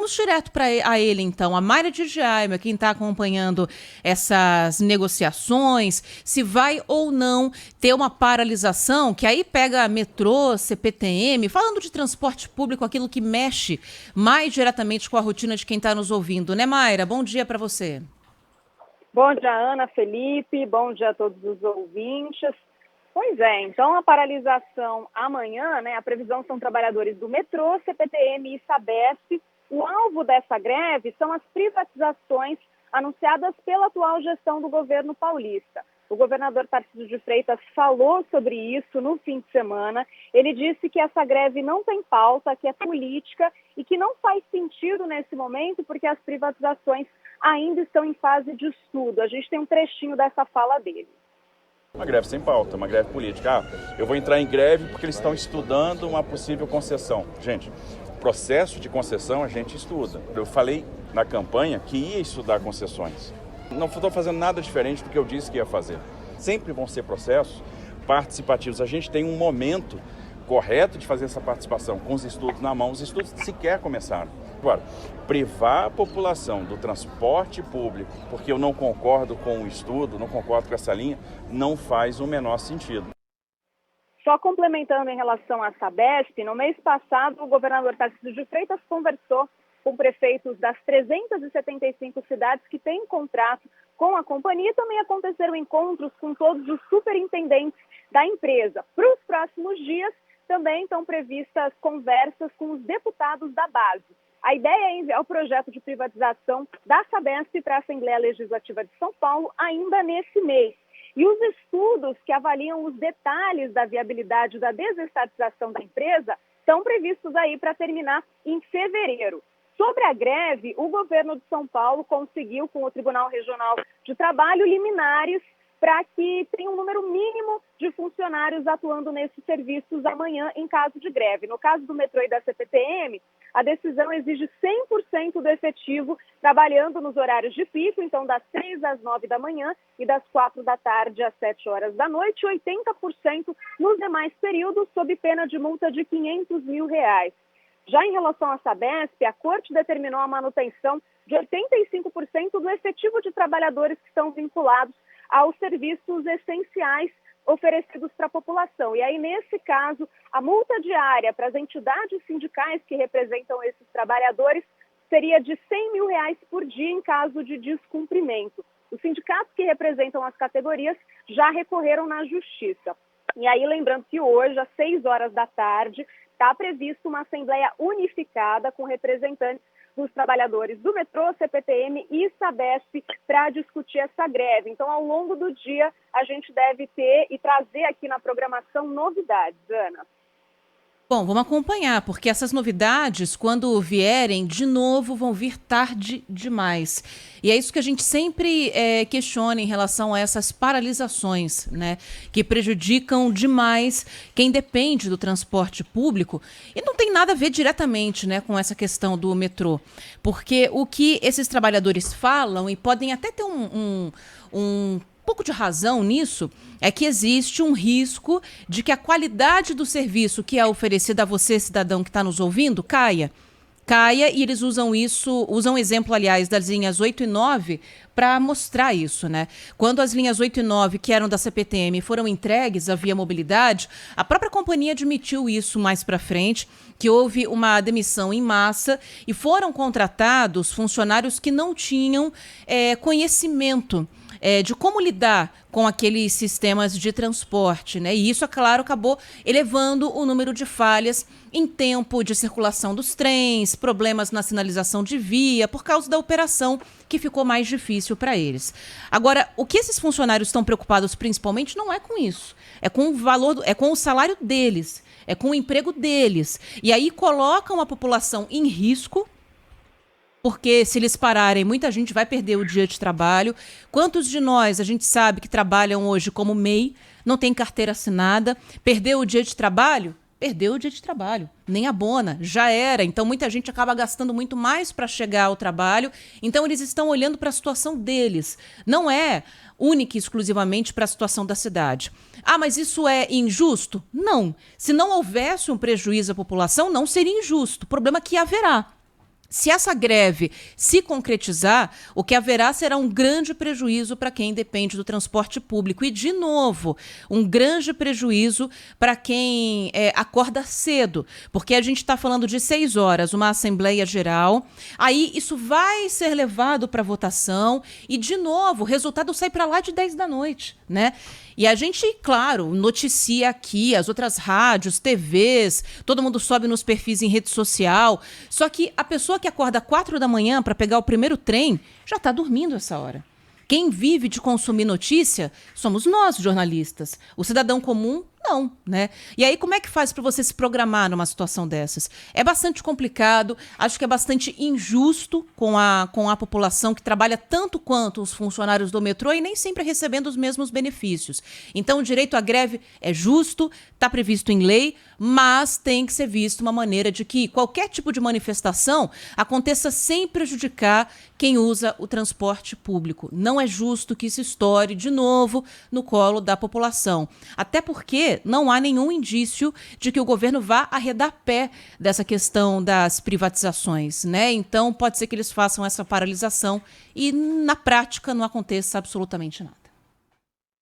Vamos direto para a ele, então. A Mayra de Jaime, quem está acompanhando essas negociações, se vai ou não ter uma paralisação, que aí pega metrô, CPTM, falando de transporte público, aquilo que mexe mais diretamente com a rotina de quem está nos ouvindo, né, Mayra? Bom dia para você. Bom dia, Ana, Felipe, bom dia a todos os ouvintes. Pois é, então a paralisação amanhã, né, a previsão são trabalhadores do metrô, CPTM e Sabesp. O alvo dessa greve são as privatizações anunciadas pela atual gestão do governo paulista. O governador Tarcísio de Freitas falou sobre isso no fim de semana. Ele disse que essa greve não tem pauta, que é política e que não faz sentido nesse momento porque as privatizações ainda estão em fase de estudo. A gente tem um trechinho dessa fala dele. Uma greve sem pauta, uma greve política. Eu vou entrar em greve porque eles estão estudando uma possível concessão. Gente, o processo de concessão a gente estuda. Eu falei na campanha que ia estudar concessões. Não estou fazendo nada diferente do que eu disse que ia fazer. Sempre vão ser processos participativos. A gente tem um momento correto de fazer essa participação, com os estudos na mão. Os estudos sequer começaram. Agora, privar a população do transporte público, porque eu não concordo com o estudo, não concordo com essa linha, não faz o menor sentido. Só complementando em relação à Sabesp, no mês passado o governador Tarcísio de Freitas conversou com prefeitos das 375 cidades que têm contrato com a companhia e também aconteceram encontros com todos os superintendentes da empresa. Para os próximos dias também estão previstas conversas com os deputados da base. A ideia é enviar o projeto de privatização da Sabesp para a Assembleia Legislativa de São Paulo ainda nesse mês. E os estudos que avaliam os detalhes da viabilidade da desestatização da empresa estão previstos aí para terminar em fevereiro. Sobre a greve, o governo de São Paulo conseguiu, com o Tribunal Regional de Trabalho, liminares para que tenha um número mínimo de funcionários atuando nesses serviços amanhã em caso de greve. No caso do metrô e da CPTM, a decisão exige 100% do efetivo trabalhando nos horários de pico, então das 3 às 9 da manhã e das 4 da tarde às 7 horas da noite, 80% nos demais períodos, sob pena de multa de R$500 mil. Já em relação à Sabesp, a Corte determinou a manutenção de 85% do efetivo de trabalhadores que estão vinculados aos serviços essenciais oferecidos para a população. E aí, nesse caso, a multa diária para as entidades sindicais que representam esses trabalhadores seria de R$100 mil por dia em caso de descumprimento. Os sindicatos que representam as categorias já recorreram na Justiça. E aí, lembrando que hoje, às 6 horas da tarde, está prevista uma assembleia unificada com representantes dos trabalhadores do metrô, CPTM e Sabesp para discutir essa greve. Então, ao longo do dia, a gente deve ter e trazer aqui na programação novidades, Ana. Bom, vamos acompanhar, porque essas novidades, quando vierem, de novo, vão vir tarde demais. E é isso que a gente sempre questiona em relação a essas paralisações, né? Que prejudicam demais quem depende do transporte público. E não tem nada a ver diretamente, né, com essa questão do metrô. Porque o que esses trabalhadores falam, e podem até ter um pouco de razão nisso, é que existe um risco de que a qualidade do serviço que é oferecido a você, cidadão que está nos ouvindo, caia, e eles usam exemplo, aliás, das linhas 8 e 9 para mostrar isso, né? Quando as linhas 8 e 9, que eram da CPTM, foram entregues à Via Mobilidade, a própria companhia admitiu isso mais para frente, que houve uma demissão em massa e foram contratados funcionários que não tinham conhecimento de como lidar com aqueles sistemas de transporte, né? E isso, é claro, acabou elevando o número de falhas em tempo de circulação dos trens, problemas na sinalização de via, por causa da operação que ficou mais difícil para eles. Agora, o que esses funcionários estão preocupados principalmente não é com isso, é com o valor, é com o salário deles, é com o emprego deles. E aí colocam a população em risco, porque se eles pararem, muita gente vai perder o dia de trabalho. Quantos de nós a gente sabe que trabalham hoje como MEI, não tem carteira assinada, perdeu o dia de trabalho? Perdeu o dia de trabalho, nem abona, já era. Então muita gente acaba gastando muito mais para chegar ao trabalho. Então eles estão olhando para a situação deles. Não é única e exclusivamente para a situação da cidade. Ah, mas isso é injusto? Não. Se não houvesse um prejuízo à população, não seria injusto. O problema é que haverá. Se essa greve se concretizar, o que haverá será um grande prejuízo para quem depende do transporte público. E, de novo, um grande prejuízo para quem acorda cedo, porque a gente está falando de 6 horas, uma Assembleia Geral, aí isso vai ser levado para votação e, de novo, o resultado sai para lá de 10 da noite, né? E a gente, claro, noticia aqui, as outras rádios, TVs, todo mundo sobe nos perfis em rede social, só que a pessoa que acorda 4 da manhã para pegar o primeiro trem já está dormindo essa hora. Quem vive de consumir notícia somos nós, jornalistas. O cidadão comum, não, né? E aí, como é que faz para você se programar numa situação dessas? É bastante complicado, acho que é bastante injusto com a população que trabalha tanto quanto os funcionários do metrô e nem sempre recebendo os mesmos benefícios. Então, o direito à greve é justo, está previsto em lei, mas tem que ser visto uma maneira de que qualquer tipo de manifestação aconteça sem prejudicar quem usa o transporte público. Não é justo que isso estoure de novo no colo da população. Até porque não há nenhum indício de que o governo vá arredar pé dessa questão das privatizações, né? Então pode ser que eles façam essa paralisação e na prática não aconteça absolutamente nada.